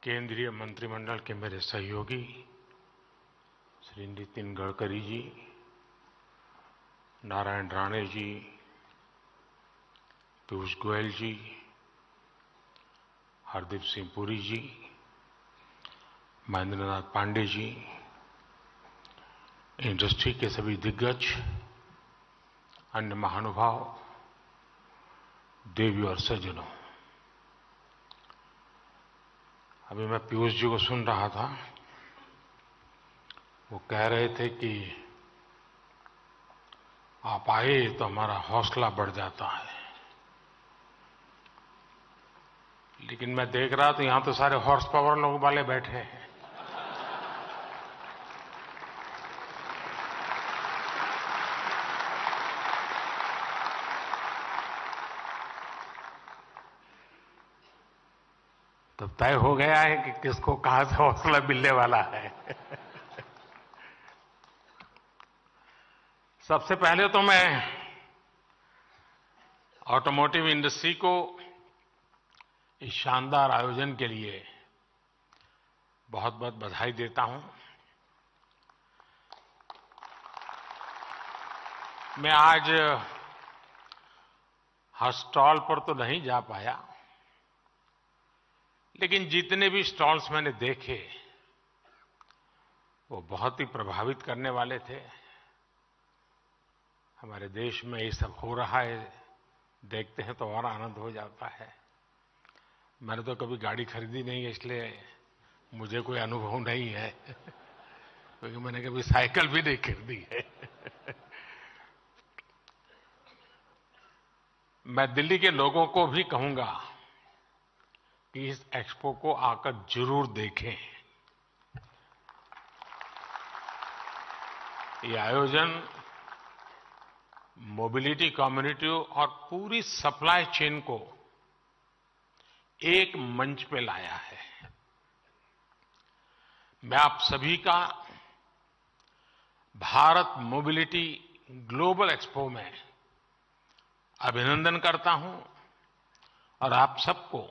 केंद्रीय मंत्रिमंडल के मेरे सहयोगी श्री नितिन गडकरी जी, नारायण राणे जी, पीयूष गोयल जी, हरदीप सिंह पुरी जी, महेंद्र नाथ पांडे जी, इंडस्ट्री के सभी दिग्गज, अन्य महानुभाव, देवी और सज्जनों, अभी मैं पीयूष जी को सुन रहा था। वो कह रहे थे कि आप आए तो हमारा हौसला बढ़ जाता है, लेकिन मैं देख रहा तो यहां तो सारे हॉर्स पावर लोग वाले बैठे हैं। तो तय हो गया है कि किसको कहां से हौसला मिलने वाला है। सबसे पहले तो मैं ऑटोमोटिव इंडस्ट्री को इस शानदार आयोजन के लिए बहुत बहुत बधाई देता हूं। मैं आज हर स्टॉल पर तो नहीं जा पाया, लेकिन जितने भी स्टॉल्स मैंने देखे वो बहुत ही प्रभावित करने वाले थे। हमारे देश में ये सब हो रहा है, देखते हैं तो और आनंद हो जाता है। मैंने तो कभी गाड़ी खरीदी नहीं है, इसलिए मुझे कोई अनुभव नहीं है, क्योंकि मैंने कभी साइकिल भी नहीं खरीदी है। मैं दिल्ली के लोगों को भी कहूंगा कि इस एक्सपो को आकर जरूर देखें। ये आयोजन मोबिलिटी कम्युनिटी और पूरी सप्लाई चेन को एक मंच पे लाया है। मैं आप सभी का भारत मोबिलिटी ग्लोबल एक्सपो में अभिनंदन करता हूं और आप सबको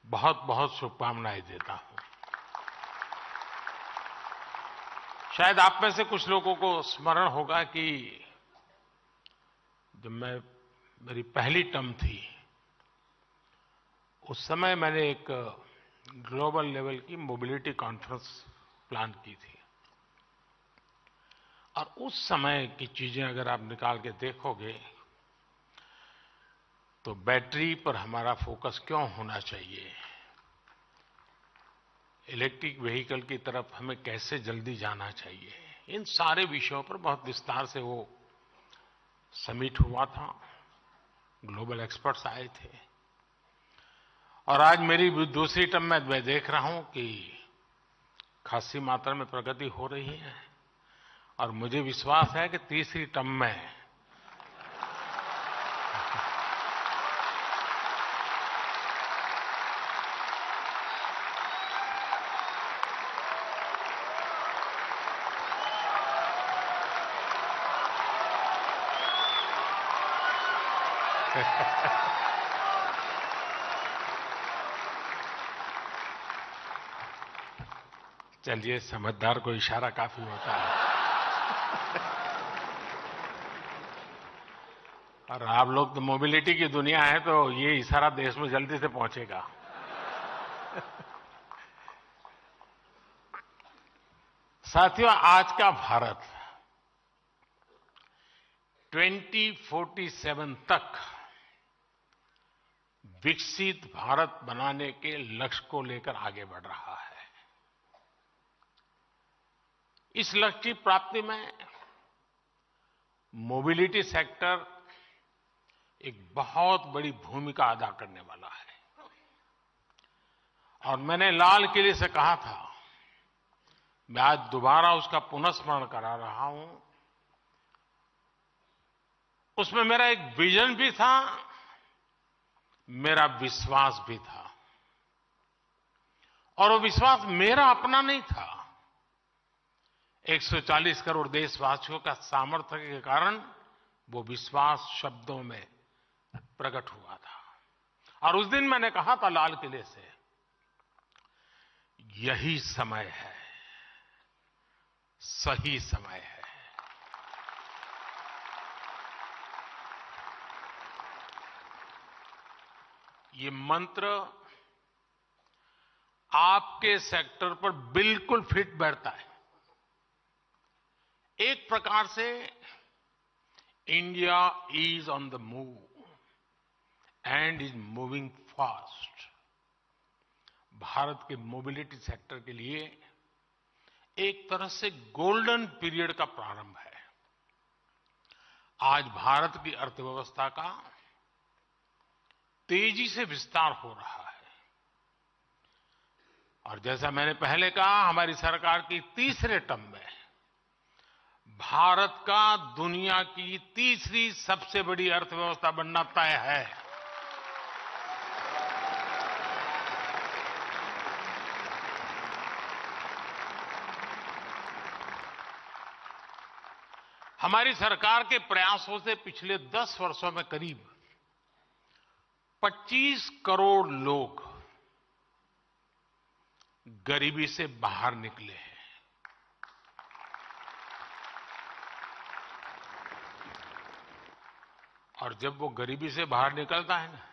बहुत बहुत शुभकामनाएं देता हूं। शायद आप में से कुछ लोगों को स्मरण होगा कि जब मेरी पहली टर्म थी, उस समय मैंने एक ग्लोबल लेवल की मोबिलिटी कॉन्फ्रेंस प्लान की थी, और उस समय की चीजें अगर आप निकाल के देखोगे तो बैटरी पर हमारा फोकस क्यों होना चाहिए, इलेक्ट्रिक व्हीकल की तरफ हमें कैसे जल्दी जाना चाहिए, इन सारे विषयों पर बहुत विस्तार से वो समिट हुआ था। ग्लोबल एक्सपर्ट्स आए थे, और आज मेरी दूसरी टर्म में मैं देख रहा हूं कि खासी मात्रा में प्रगति हो रही है, और मुझे विश्वास है कि तीसरी टर्म में चलिए, समझदार को इशारा काफी होता है। और आप लोग तो मोबिलिटी की दुनिया है, तो ये इशारा देश में जल्दी से पहुंचेगा। साथियों, आज का भारत 2047 तक विकसित भारत बनाने के लक्ष्य को लेकर आगे बढ़ रहा है। इस लक्ष्य की प्राप्ति में मोबिलिटी सेक्टर एक बहुत बड़ी भूमिका अदा करने वाला है। और मैंने लाल किले से कहा था, मैं आज दोबारा उसका पुनःस्मरण करा रहा हूं। उसमें मेरा एक विजन भी था, मेरा विश्वास भी था, और वो विश्वास मेरा अपना नहीं था, 140 करोड़ देशवासियों का सामर्थ्य के कारण वो विश्वास शब्दों में प्रकट हुआ था। और उस दिन मैंने कहा था लाल किले से यही समय है, सही समय है। ये मंत्र आपके सेक्टर पर बिल्कुल फिट बैठता है। एक प्रकार से India is on the move and is moving fast. Bharat के मोबिलिटी सेक्टर के लिए एक तरह से गोल्डन पीरियड का प्रारंभ है। आज भारत की अर्थव्यवस्था का तेजी से विस्तार हो रहा है और जैसा मैंने पहले कहा, हमारी सरकार की तीसरे टर्म में भारत का दुनिया की तीसरी सबसे बड़ी अर्थव्यवस्था बनना तय है। हमारी सरकार के प्रयासों से पिछले 10 वर्षों में करीब 25 करोड़ लोग गरीबी से बाहर निकले हैं। और जब वो गरीबी से बाहर निकलता है ना,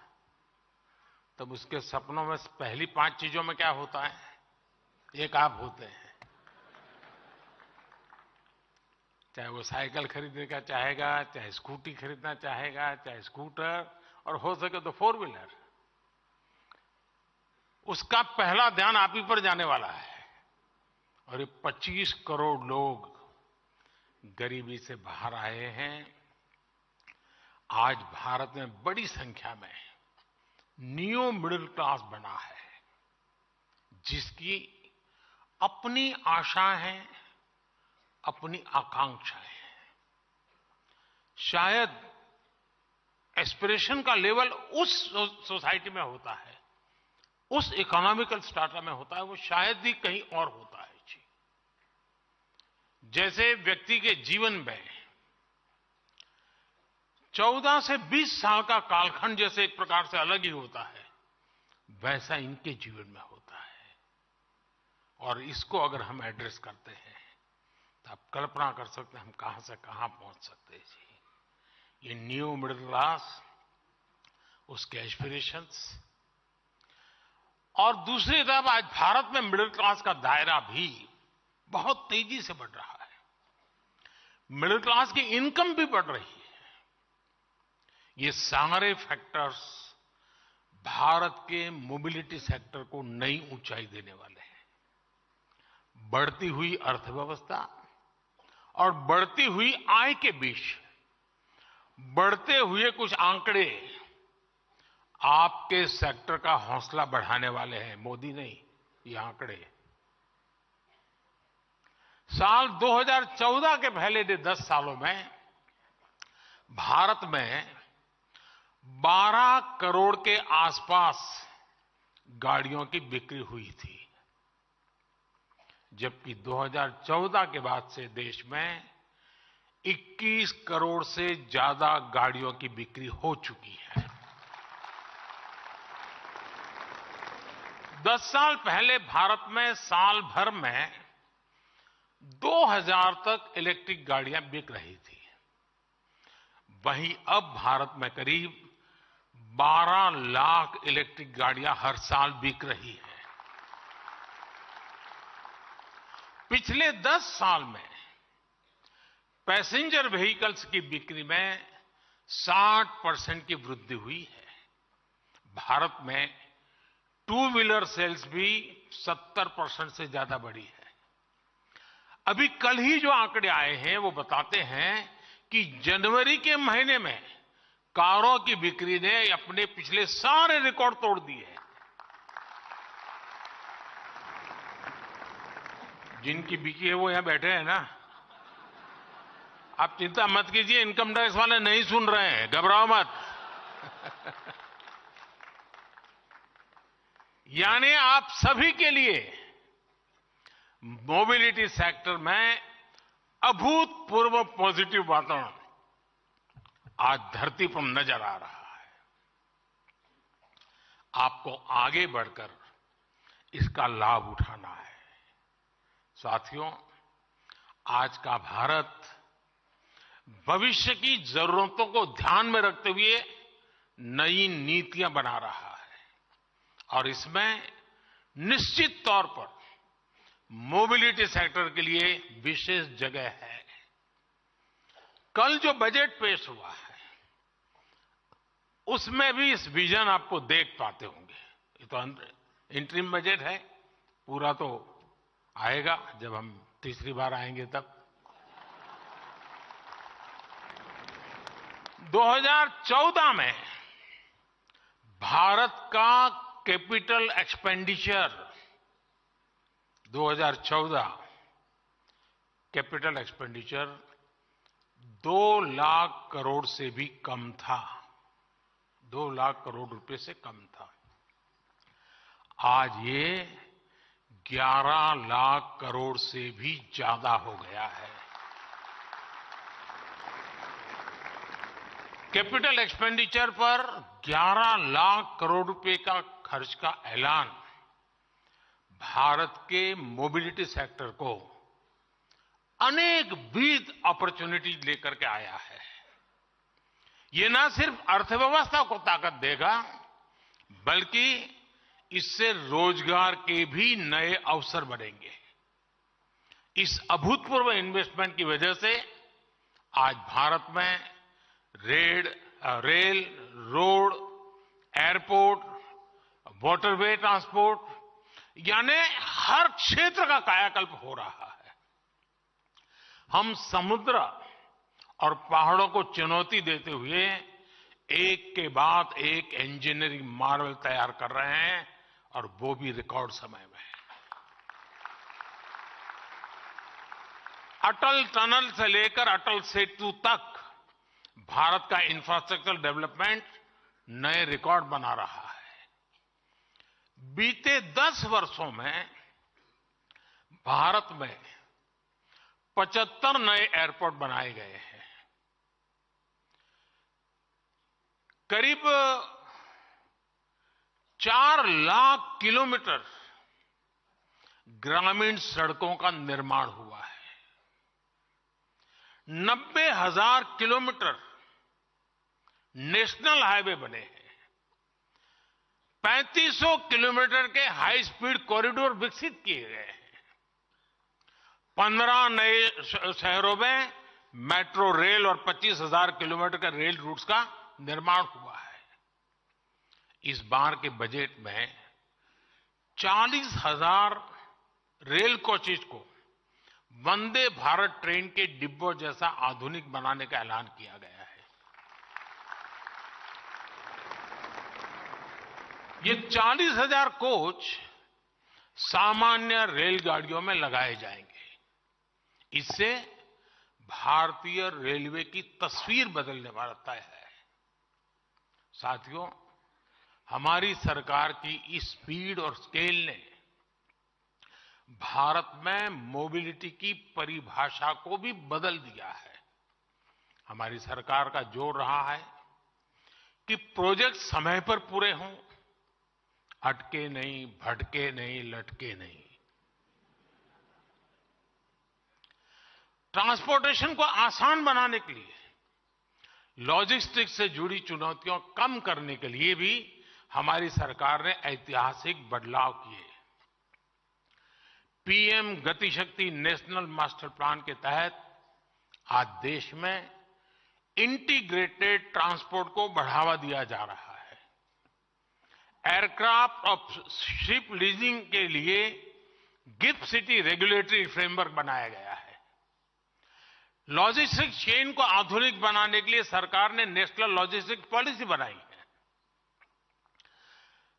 तब उसके सपनों में पहली 5 चीजों में क्या होता है? एक आप होते हैं। चाहे वो साइकिल खरीदने का चाहेगा, चाहे स्कूटी खरीदना चाहेगा, चाहे स्कूटर, और हो सके तो 4 व्हीलर। उसका पहला ध्यान आप ही पर जाने वाला है। और ये 25 करोड़ लोग गरीबी से बाहर आए हैं। आज भारत में बड़ी संख्या में न्यू मिडिल क्लास बना है, जिसकी अपनी आशाएं हैं, अपनी आकांक्षाएं हैं। शायद एस्पिरेशन का लेवल उस सोसाइटी में होता है, उस इकोनॉमिकल स्ट्राटा में होता है, वो शायद ही कहीं और होता है जी। जैसे व्यक्ति के जीवन में 14 से 20 साल का कालखंड जैसे एक प्रकार से अलग ही होता है, वैसा इनके जीवन में होता है। और इसको अगर हम एड्रेस करते हैं तो आप कल्पना कर सकते हैं हम कहां से कहां पहुंच सकते हैं जी। ये न्यू मिडिल क्लास, उसके एस्पिरेशंस, और दूसरी तरफ आज भारत में मिडिल क्लास का दायरा भी बहुत तेजी से बढ़ रहा है। मिडिल क्लास की इनकम भी बढ़ रही है। ये सारे फैक्टर्स भारत के मोबिलिटी सेक्टर को नई ऊंचाई देने वाले हैं। बढ़ती हुई अर्थव्यवस्था और बढ़ती हुई आय के बीच बढ़ते हुए कुछ आंकड़े आपके सेक्टर का हौसला बढ़ाने वाले हैं। मोदी नहीं, ये आंकड़े। साल 2014 के पहले के 10 सालों में भारत में 12 करोड़ के आसपास गाड़ियों की बिक्री हुई थी, जबकि 2014 के बाद से देश में 21 करोड़ से ज्यादा गाड़ियों की बिक्री हो चुकी है। 10 साल पहले भारत में साल भर में 2000 तक इलेक्ट्रिक गाड़ियां बिक रही थी। वहीं अब भारत में करीब 12 लाख इलेक्ट्रिक गाड़ियां हर साल बिक रही हैं। पिछले 10 साल में पैसेंजर व्हीकल्स की बिक्री में 60% की वृद्धि हुई है। भारत में 2 व्हीलर सेल्स भी 70% से ज्यादा बढ़ी है। अभी कल ही जो आंकड़े आए हैं वो बताते हैं कि जनवरी के महीने में कारों की बिक्री ने अपने पिछले सारे रिकॉर्ड तोड़ दिए हैं। जिनकी बिकी है वो यहां बैठे हैं ना। आप चिंता मत कीजिए, इनकम टैक्स वाले नहीं सुन रहे हैं, घबराओ मत। यानी आप सभी के लिए मोबिलिटी सेक्टर में अभूतपूर्व पॉजिटिव वातावरण आज धरती पर नजर आ रहा है। आपको आगे बढ़कर इसका लाभ उठाना है। साथियों, आज का भारत भविष्य की जरूरतों को ध्यान में रखते हुए नई नीतियां बना रहा है और इसमें निश्चित तौर पर मोबिलिटी सेक्टर के लिए विशेष जगह है। कल जो बजट पेश हुआ है उसमें भी इस विजन आपको देख पाते होंगे। ये तो इंटरिम बजट है, पूरा तो आएगा जब हम तीसरी बार आएंगे तब। 2014 में भारत का capital expenditure 2014 capital expenditure 2 lakh crore से भी कम था। 2 लाख करोड़ रुपए से कम था। आज ये 11 लाख करोड़ से भी ज्यादा हो गया है। कैपिटल एक्सपेंडिचर पर 11 लाख करोड़ रुपए का खर्च का ऐलान भारत के मोबिलिटी सेक्टर को अनेक विद अपॉर्चुनिटीज लेकर के आया है। ये न सिर्फ अर्थव्यवस्था को ताकत देगा बल्कि इससे रोजगार के भी नए अवसर बनेंगे। इस अभूतपूर्व इन्वेस्टमेंट की वजह से आज भारत में rail, road, airport, waterway transport यानी हर क्षेत्र का कायाकल्प हो रहा है। हम समुद्र और पहाड़ों को चुनौती देते हुए एक के बाद एक इंजीनियरिंग मार्वल तैयार कर रहे हैं और वो भी रिकॉर्ड समय में। अटल टनल से लेकर अटल सेतु तक भारत का इंफ्रास्ट्रक्चर डेवलपमेंट नए रिकॉर्ड बना रहा है। बीते 10 वर्षों में भारत में 75 नए एयरपोर्ट बनाए गए हैं। करीब 4 लाख किलोमीटर ग्रामीण सड़कों का निर्माण हुआ है। 90,000 किलोमीटर नेशनल हाईवे बने हैं। 3500 किलोमीटर के हाई स्पीड कॉरिडोर विकसित किए गए हैं। 15 नए शहरों में मेट्रो रेल और 25,000 किलोमीटर के रेल रूट्स का निर्माण हुआ है। इस बार के बजट में 40,000 रेल कोचेज को वंदे भारत ट्रेन के डिब्बों जैसा आधुनिक बनाने का ऐलान किया गया है। ये 40,000 कोच सामान्य रेलगाड़ियों में लगाए जाएंगे। इससे भारतीय रेलवे की तस्वीर बदलने वाला तय है। साथियों, हमारी सरकार की इस स्पीड और स्केल ने भारत में मोबिलिटी की परिभाषा को भी बदल दिया है। हमारी सरकार का जोर रहा है कि प्रोजेक्ट समय पर पूरे हों, अटके नहीं, भटके नहीं, लटके नहीं। ट्रांसपोर्टेशन को आसान बनाने के लिए, लॉजिस्टिक्स से जुड़ी चुनौतियों कम करने के लिए भी हमारी सरकार ने ऐतिहासिक बदलाव किए। पीएम गति शक्ति नेशनल मास्टर प्लान के तहत आज देश में इंटीग्रेटेड ट्रांसपोर्ट को बढ़ावा दिया जा रहा है। एयरक्राफ्ट और शिप लीजिंग के लिए गिफ्ट सिटी रेगुलेटरी फ्रेमवर्क बनाया गया है। लॉजिस्टिक्स चेन को आधुनिक बनाने के लिए सरकार ने नेशनल लॉजिस्टिक्स पॉलिसी बनाई है।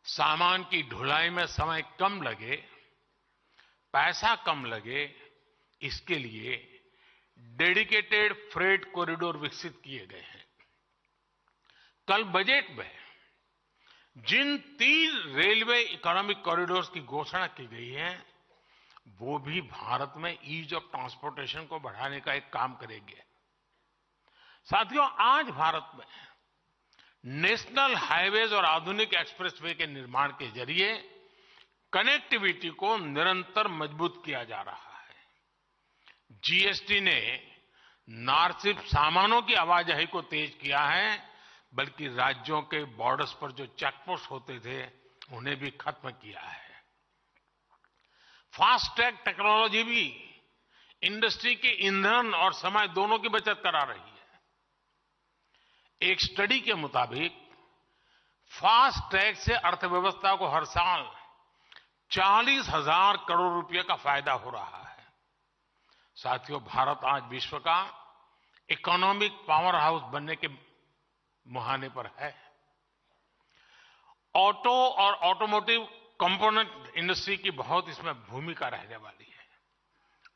सामान की ढुलाई में समय कम लगे, पैसा कम लगे, इसके लिए डेडिकेटेड फ्रेट कॉरिडोर विकसित किए गए हैं। कल बजट में जिन 3 रेलवे इकोनॉमिक कॉरिडोर्स की घोषणा की गई है वो भी भारत में ईज ऑफ ट्रांसपोर्टेशन को बढ़ाने का एक काम करेंगे। साथियों, आज भारत में नेशनल हाईवेज और आधुनिक एक्सप्रेसवे के निर्माण के जरिए कनेक्टिविटी को निरंतर मजबूत किया जा रहा है। जीएसटी ने न सिर्फ सामानों की आवाजाही को तेज किया है, बल्कि राज्यों के बॉर्डर्स पर जो चेकपोस्ट होते थे उन्हें भी खत्म किया है। फास्ट ट्रैक टेक्नोलॉजी भी इंडस्ट्री के ईंधन और समय दोनों की बचत करा रही है। एक स्टडी के मुताबिक फास्ट ट्रैक से अर्थव्यवस्था को हर साल 40,000 करोड़ रुपए का फायदा हो रहा है। साथियों, भारत आज विश्व का इकोनॉमिक पावर हाउस बनने के मुहाने पर है। ऑटो और ऑटोमोटिव कंपोनेंट इंडस्ट्री की बहुत इसमें भूमिका रहने वाली है।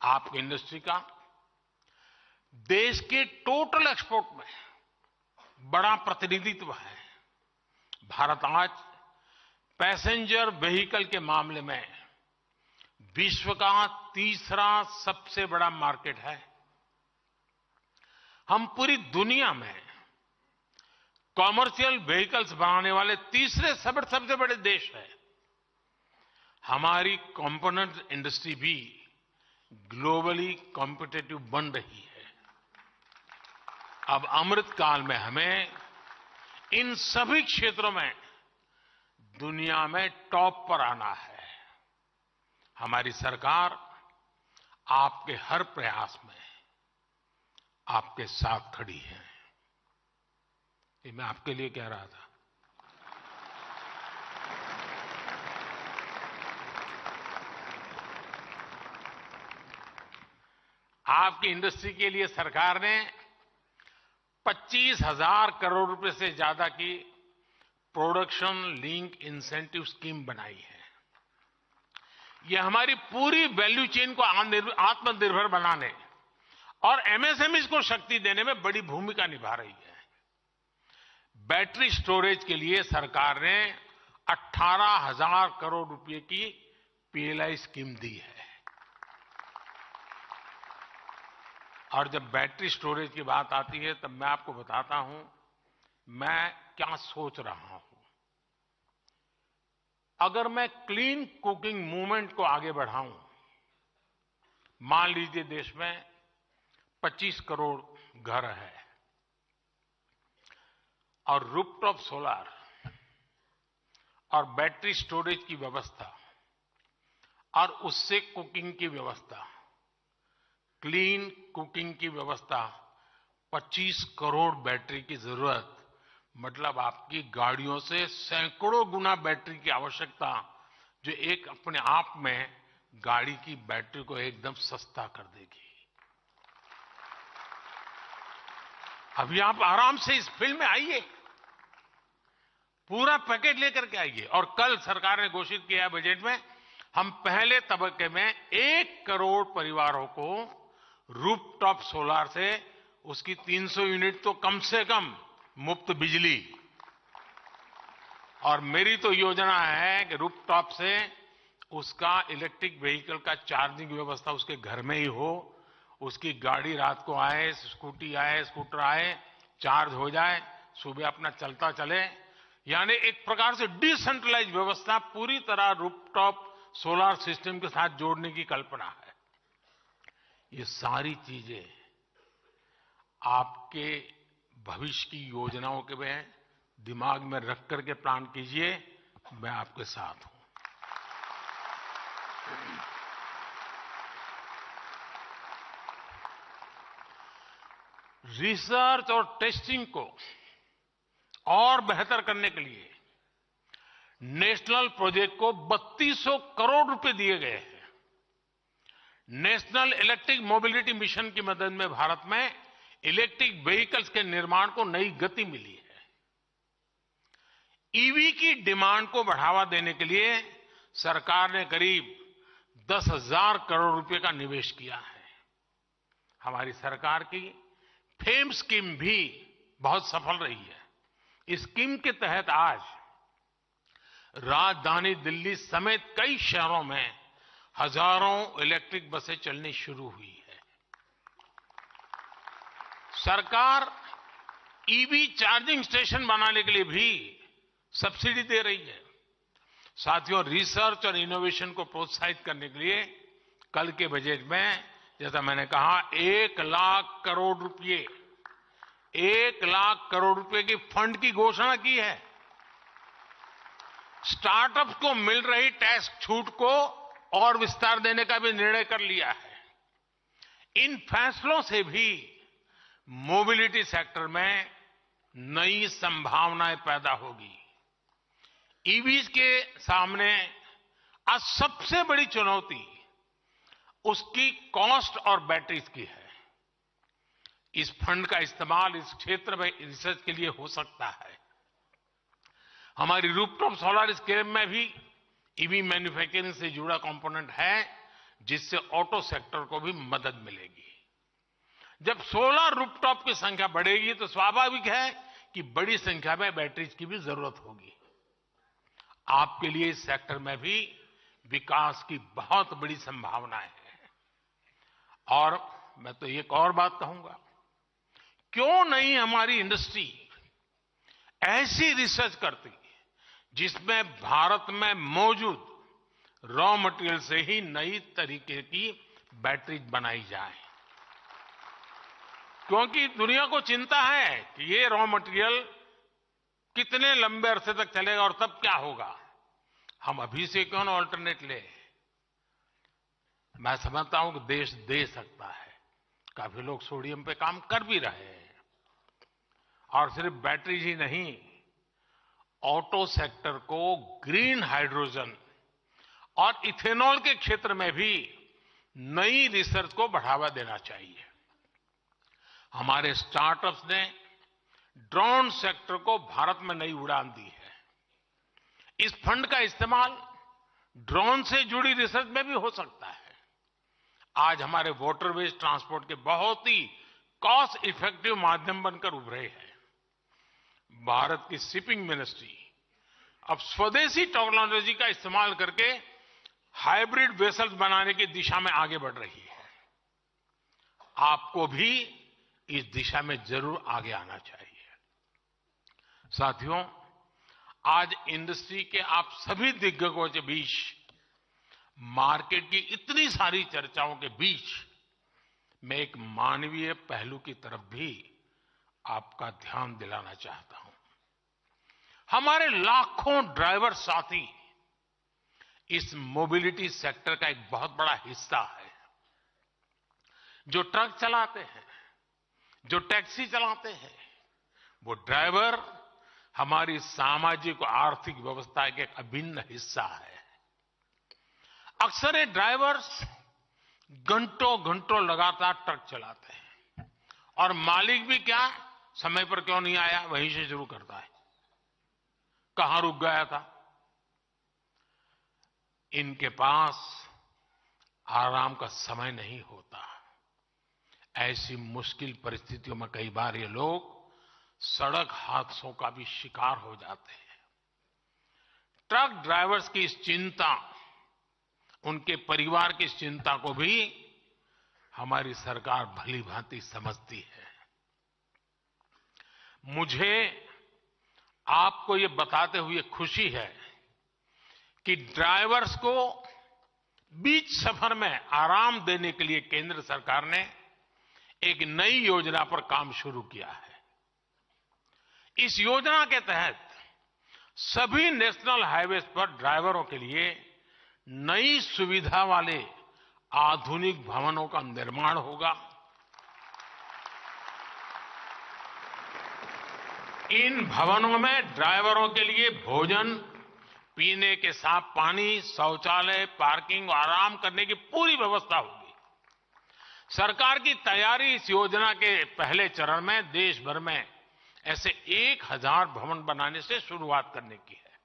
आपकी इंडस्ट्री का देश के टोटल एक्सपोर्ट में बड़ा प्रतिनिधित्व है। भारत आज पैसेंजर व्हीकल के मामले में विश्व का तीसरा सबसे बड़ा मार्केट है। हम पूरी दुनिया में कॉमर्शियल व्हीकल्स बनाने वाले तीसरे सबसे बड़े देश हैं। हमारी कंपोनेंट इंडस्ट्री भी ग्लोबली कॉम्पिटिटिव बन रही है। अब अमृत काल में हमें इन सभी क्षेत्रों में दुनिया में टॉप पर आना है। हमारी सरकार आपके हर प्रयास में आपके साथ खड़ी है। ये मैं आपके लिए कह रहा था। आपकी इंडस्ट्री के लिए सरकार ने 25,000 करोड़ रुपए से ज्यादा की प्रोडक्शन लिंक इंसेंटिव स्कीम बनाई है। यह हमारी पूरी वैल्यू चेन को आत्मनिर्भर बनाने और एमएसएमई को शक्ति देने में बड़ी भूमिका निभा रही है। बैटरी स्टोरेज के लिए सरकार ने 18,000 करोड़ रुपए की पीएलआई स्कीम दी है। और जब बैटरी स्टोरेज की बात आती है तब मैं आपको बताता हूं मैं क्या सोच रहा हूं। अगर मैं क्लीन कुकिंग मूवमेंट को आगे बढ़ाऊं, मान लीजिए देश में 25 करोड़ घर है और रूफटॉप सोलर और बैटरी स्टोरेज की व्यवस्था और उससे कुकिंग की व्यवस्था, क्लीन कुकिंग की व्यवस्था, 25 करोड़ बैटरी की जरूरत, मतलब आपकी गाड़ियों से सैकड़ों गुना बैटरी की आवश्यकता, जो एक अपने आप में गाड़ी की बैटरी को एकदम सस्ता कर देगी। अभी आप आराम से इस फील्ड में आइए, पूरा पैकेज लेकर के आइए। और कल सरकार ने घोषित किया है बजट में, हम पहले तबक्के में 1 करोड़ परिवारों को रूफटॉप सोलर से उसकी 300 यूनिट तो कम से कम मुफ्त बिजली। और मेरी तो योजना है कि रूफटॉप से उसका इलेक्ट्रिक व्हीकल का चार्जिंग व्यवस्था उसके घर में ही हो, उसकी गाड़ी रात को आए, स्कूटी आए, स्कूटर आए, चार्ज हो जाए, सुबह अपना चलता चले। यानी एक प्रकार से डिसेंट्रलाइज व्यवस्था पूरी तरह रूफटॉप सोलर सिस्टम के साथ जोड़ने की कल्पना है। ये सारी चीजें आपके भविष्य की योजनाओं के में दिमाग में रख करके प्लान कीजिए। मैं आपके साथ हूं। रिसर्च और टेस्टिंग को और बेहतर करने के लिए नेशनल प्रोजेक्ट को 3200 करोड़ रुपए दिए गए हैं। नेशनल इलेक्ट्रिक मोबिलिटी मिशन की मदद में भारत में इलेक्ट्रिक व्हीकल्स के निर्माण को नई गति मिली है। ईवी की डिमांड को बढ़ावा देने के लिए सरकार ने करीब 10,000 करोड़ रुपए का निवेश किया है। हमारी सरकार की फेम स्कीम भी बहुत सफल रही है। इस स्कीम के तहत आज राजधानी दिल्ली समेत कई शहरों में हजारों इलेक्ट्रिक बसें चलनी शुरू हुई है। सरकार ईवी चार्जिंग स्टेशन बनाने के लिए भी सब्सिडी दे रही है। साथियों, रिसर्च और इनोवेशन को प्रोत्साहित करने के लिए कल के बजट में, जैसा मैंने कहा, 1 लाख करोड़ रुपए की फंड की घोषणा की है। स्टार्टअप्स को मिल रही टैक्स छूट को और विस्तार देने का भी निर्णय कर लिया है। इन फैसलों से भी मोबिलिटी सेक्टर में नई संभावनाएं पैदा होगी। ईवीज के सामने आज सबसे बड़ी चुनौती उसकी कॉस्ट और बैटरीज की है। इस फंड का इस्तेमाल इस क्षेत्र में रिसर्च के लिए हो सकता है। हमारी रूफटॉप सोलर स्कीम में भी ईवी मैन्युफैक्चरिंग से जुड़ा कंपोनेंट है, जिससे ऑटो सेक्टर को भी मदद मिलेगी। जब सोलर रूफटॉप की संख्या बढ़ेगी तो स्वाभाविक है कि बड़ी संख्या में बैटरीज की भी जरूरत होगी। आपके लिए इस सेक्टर में भी विकास की बहुत बड़ी संभावनाएं हैं। और मैं तो एक और बात कहूंगा, क्यों नहीं हमारी इंडस्ट्री ऐसी रिसर्च करती जिसमें भारत में मौजूद रॉ मटेरियल से ही नई तरीके की बैटरी बनाई जाए। क्योंकि दुनिया को चिंता है कि ये रॉ मटेरियल कितने लंबे अरसे तक चलेगा और तब क्या होगा। हम अभी से क्यों ना ऑल्टरनेट ले। मैं समझता हूं कि देश दे सकता है। काफी लोग सोडियम पे काम कर भी रहे हैं। और सिर्फ बैटरीज ही नहीं, ऑटो सेक्टर को ग्रीन हाइड्रोजन और इथेनॉल के क्षेत्र में भी नई रिसर्च को बढ़ावा देना चाहिए। हमारे स्टार्टअप्स ने ड्रोन सेक्टर को भारत में नई उड़ान दी है। इस फंड का इस्तेमाल ड्रोन से जुड़ी रिसर्च में भी हो सकता है। आज हमारे वाटरवेज ट्रांसपोर्ट के बहुत ही कॉस्ट इफेक्टिव माध्यम बनकर उभरे हैं। भारत की शिपिंग मिनिस्ट्री अब स्वदेशी टेक्नोलॉजी का इस्तेमाल करके हाइब्रिड वेसल्स बनाने की दिशा में आगे बढ़ रही है। आपको भी इस दिशा में जरूर आगे आना चाहिए। साथियों, आज इंडस्ट्री के आप सभी दिग्गजों के बीच, मार्केट की इतनी सारी चर्चाओं के बीच, मैं एक मानवीय पहलू की तरफ भी आपका ध्यान दिलाना चाहता हूं। हमारे लाखों ड्राइवर साथी इस मोबिलिटी सेक्टर का एक बहुत बड़ा हिस्सा है। जो ट्रक चलाते हैं, जो टैक्सी चलाते हैं, वो ड्राइवर हमारी सामाजिक और आर्थिक व्यवस्था का एक अभिन्न हिस्सा है। अक्सर ये ड्राइवर्स घंटों घंटों लगातार ट्रक चलाते हैं और मालिक भी क्या समय पर क्यों नहीं आया वहीं से शुरू करता है, कहां रुक गया था। इनके पास आराम का समय नहीं होता। ऐसी मुश्किल परिस्थितियों में कई बार ये लोग सड़क हादसों का भी शिकार हो जाते हैं। ट्रक ड्राइवर्स की इस चिंता, उनके परिवार की इस चिंता को भी हमारी सरकार भली भांति समझती है। मुझे आपको ये बताते हुए खुशी है कि ड्राइवर्स को बीच सफर में आराम देने के लिए केंद्र सरकार ने एक नई योजना पर काम शुरू किया है। इस योजना के तहत सभी नेशनल हाईवेज पर ड्राइवरों के लिए नई सुविधा वाले आधुनिक भवनों का निर्माण होगा। इन भवनों में ड्राइवरों के लिए भोजन, पीने के साफ पानी, शौचालय, पार्किंग और आराम करने की पूरी व्यवस्था होगी। सरकार की तैयारी इस योजना के पहले चरण में देश भर में ऐसे 1000 भवन बनाने से शुरुआत करने की है।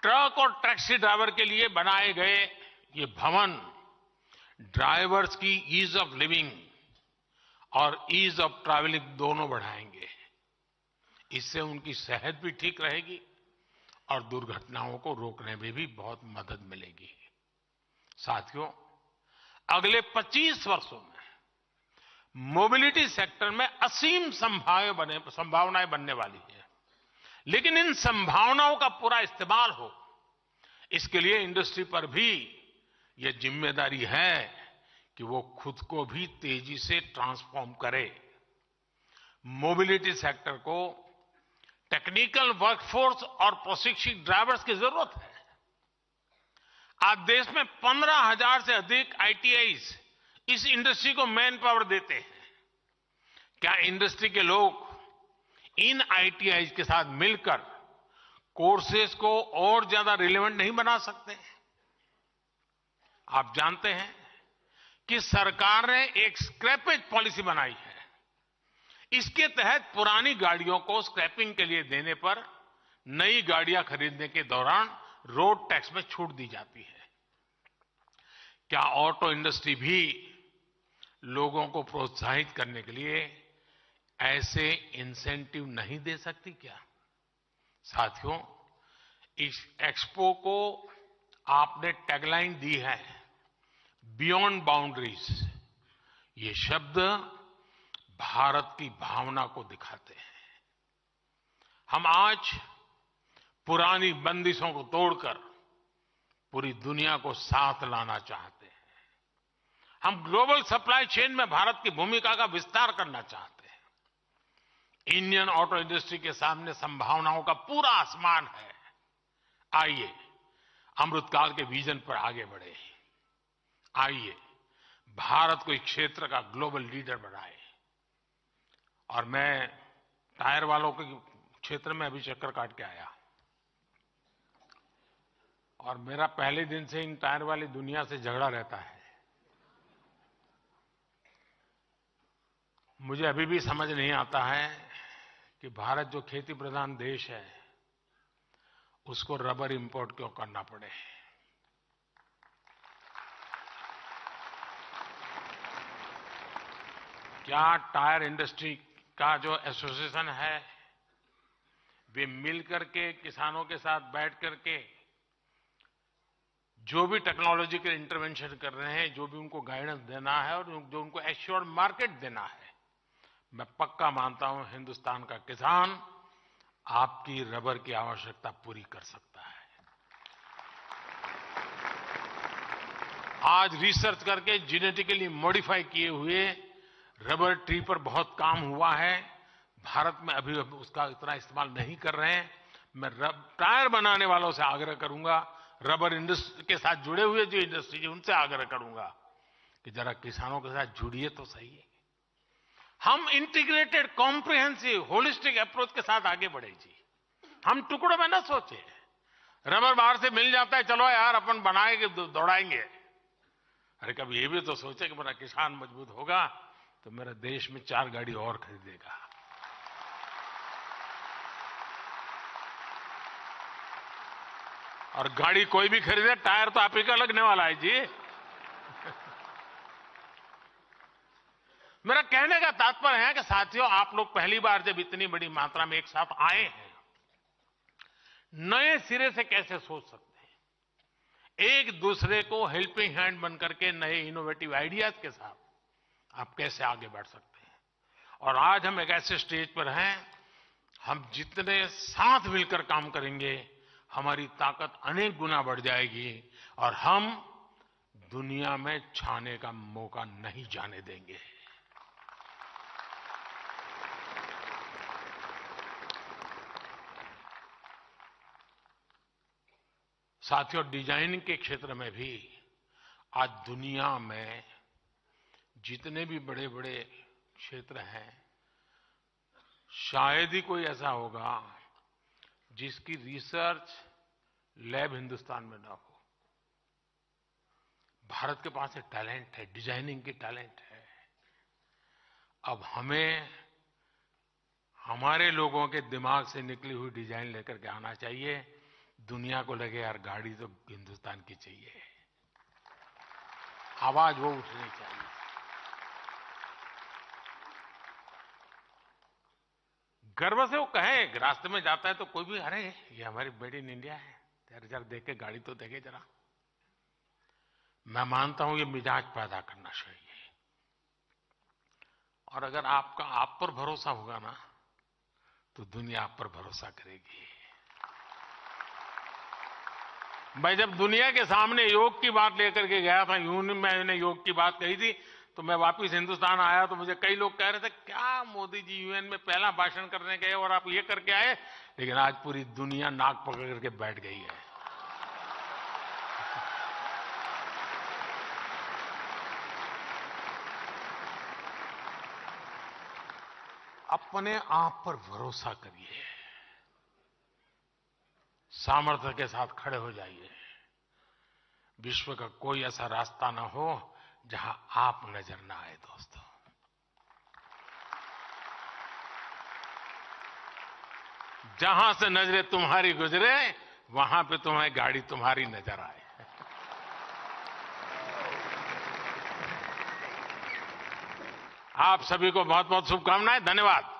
ट्रक और टैक्सी ड्राइवर के लिए बनाए गए ये भवन ड्राइवर्स की ईज ऑफ लिविंग और ईज ऑफ ट्रैवलिंग दोनों बढ़ाएंगे। इससे उनकी सेहत भी ठीक रहेगी और दुर्घटनाओं को रोकने में भी बहुत मदद मिलेगी। साथियों, अगले 25 वर्षों में मोबिलिटी सेक्टर में असीम संभावनाएं बनने वाली है। लेकिन इन संभावनाओं का पूरा इस्तेमाल हो, इसके लिए इंडस्ट्री पर भी यह जिम्मेदारी है कि वो खुद को भी तेजी से ट्रांसफॉर्म करे। मोबिलिटी सेक्टर को टेक्निकल वर्कफोर्स और प्रशिक्षित ड्राइवर्स की जरूरत है। आज देश में 15,000 से अधिक आईटीआईज इस इंडस्ट्री को मैन पावर देते हैं। क्या इंडस्ट्री के लोग इन आईटीआईज के साथ मिलकर कोर्सेज को और ज्यादा रिलेवेंट नहीं बना सकते? आप जानते हैं कि सरकार ने एक स्क्रैपेज पॉलिसी बनाई है। इसके तहत पुरानी गाड़ियों को स्क्रैपिंग के लिए देने पर नई गाड़ियां खरीदने के दौरान रोड टैक्स में छूट दी जाती है। क्या ऑटो इंडस्ट्री भी लोगों को प्रोत्साहित करने के लिए ऐसे इंसेंटिव नहीं दे सकती क्या? साथियों, इस एक्सपो को आपने टैगलाइन दी है, बियॉन्ड बाउंड्रीज। ये शब्द भारत की भावना को दिखाते हैं। हम आज पुरानी बंदिशों को तोड़कर पूरी दुनिया को साथ लाना चाहते हैं। हम ग्लोबल सप्लाई चेन में भारत की भूमिका का विस्तार करना चाहते हैं। इंडियन ऑटो इंडस्ट्री के सामने संभावनाओं का पूरा आसमान है। आइए अमृतकाल के विजन पर आगे बढ़े। आइए भारत को इस क्षेत्र का ग्लोबल लीडर बनाए। और मैं टायर वालों के क्षेत्र में अभी चक्कर काट के आया, और मेरा पहले दिन से इन टायर वाली दुनिया से झगड़ा रहता है। मुझे अभी भी समझ नहीं आता है कि भारत जो खेती प्रधान देश है, उसको रबर इंपोर्ट क्यों करना पड़े। क्या टायर इंडस्ट्री का जो एसोसिएशन है, वे मिलकर के किसानों के साथ बैठ करके जो भी टेक्नोलॉजिकल इंटरवेंशन कर रहे हैं, जो भी उनको गाइडेंस देना है और जो उनको एश्योर्ड मार्केट देना है, मैं पक्का मानता हूं हिंदुस्तान का किसान आपकी रबर की आवश्यकता पूरी कर सकता है। आज रिसर्च करके जेनेटिकली मॉडिफाई किए हुए रबर ट्री पर बहुत काम हुआ है। भारत में अभी उसका इतना इस्तेमाल नहीं कर रहे हैं। मैं टायर बनाने वालों से आग्रह करूंगा, रबर इंडस्ट्री के साथ जुड़े हुए जो इंडस्ट्री है उनसे आग्रह करूंगा कि जरा किसानों के साथ जुड़िए तो सही। हम इंटीग्रेटेड, कॉम्प्रिहेंसिव, होलिस्टिक अप्रोच के साथ आगे बढ़े जी। हम टुकड़ों में ना सोचे। रबर बाहर से मिल जाता है, चलो यार अपन बनाएंगे, दौड़ाएंगे। अरे कभी ये भी तो सोचे कि मेरा किसान मजबूत होगा तो मेरा देश में 4 गाड़ी और खरीदेगा। और गाड़ी कोई भी खरीदे, टायर तो आप ही का लगने वाला है जी। मेरा कहने का तात्पर्य है कि साथियों, आप लोग पहली बार जब इतनी बड़ी मात्रा में एक साथ आए हैं, नए सिरे से कैसे सोच सकते हैं? एक दूसरे को हेल्पिंग हैंड बन करके नए इनोवेटिव आइडियाज के साथ आप कैसे आगे बढ़ सकते हैं? और आज हम एक ऐसे स्टेज पर हैं, हम जितने साथ मिलकर काम करेंगे, हमारी ताकत अनेक गुना बढ़ जाएगी और हम दुनिया में छाने का मौका नहीं जाने देंगे। साथियों, डिजाइनिंग के क्षेत्र में भी आज दुनिया में जितने भी बड़े बड़े क्षेत्र हैं, शायद ही कोई ऐसा होगा जिसकी रिसर्च लैब हिंदुस्तान में ना हो। भारत के पास एक टैलेंट है, डिजाइनिंग की टैलेंट है। अब हमें हमारे लोगों के दिमाग से निकली हुई डिजाइन लेकर के आना चाहिए। दुनिया को लगे यार गाड़ी तो हिंदुस्तान की चाहिए, आवाज वो उठनी चाहिए। गर्व से वो कहे, रास्ते में जाता है तो कोई भी, अरे ये हमारी मेड इन इंडिया है, जरा देख के गाड़ी तो देखे जरा। मैं मानता हूं ये मिजाज पैदा करना चाहिए। और अगर आपका आप पर भरोसा होगा ना, तो दुनिया आप पर भरोसा करेगी। मैं जब दुनिया के सामने योग की बात लेकर के गया था, यूं मैंने योग की बात कही थी, तो मैं वापस हिंदुस्तान आया तो मुझे कई लोग कह रहे थे, क्या मोदी जी यूएन में पहला भाषण करने गए और आप ये करके आए। लेकिन आज पूरी दुनिया नाक पकड़ करके बैठ गई है। अपने आप पर भरोसा करिए, सामर्थ्य के साथ खड़े हो जाइए। विश्व का कोई ऐसा रास्ता ना हो जहां आप नजर ना आए। दोस्तों, जहां से नजरें तुम्हारी गुजरे, वहां पे तुम्हें गाड़ी तुम्हारी नजर आए। आप सभी को बहुत बहुत शुभकामनाएं। धन्यवाद।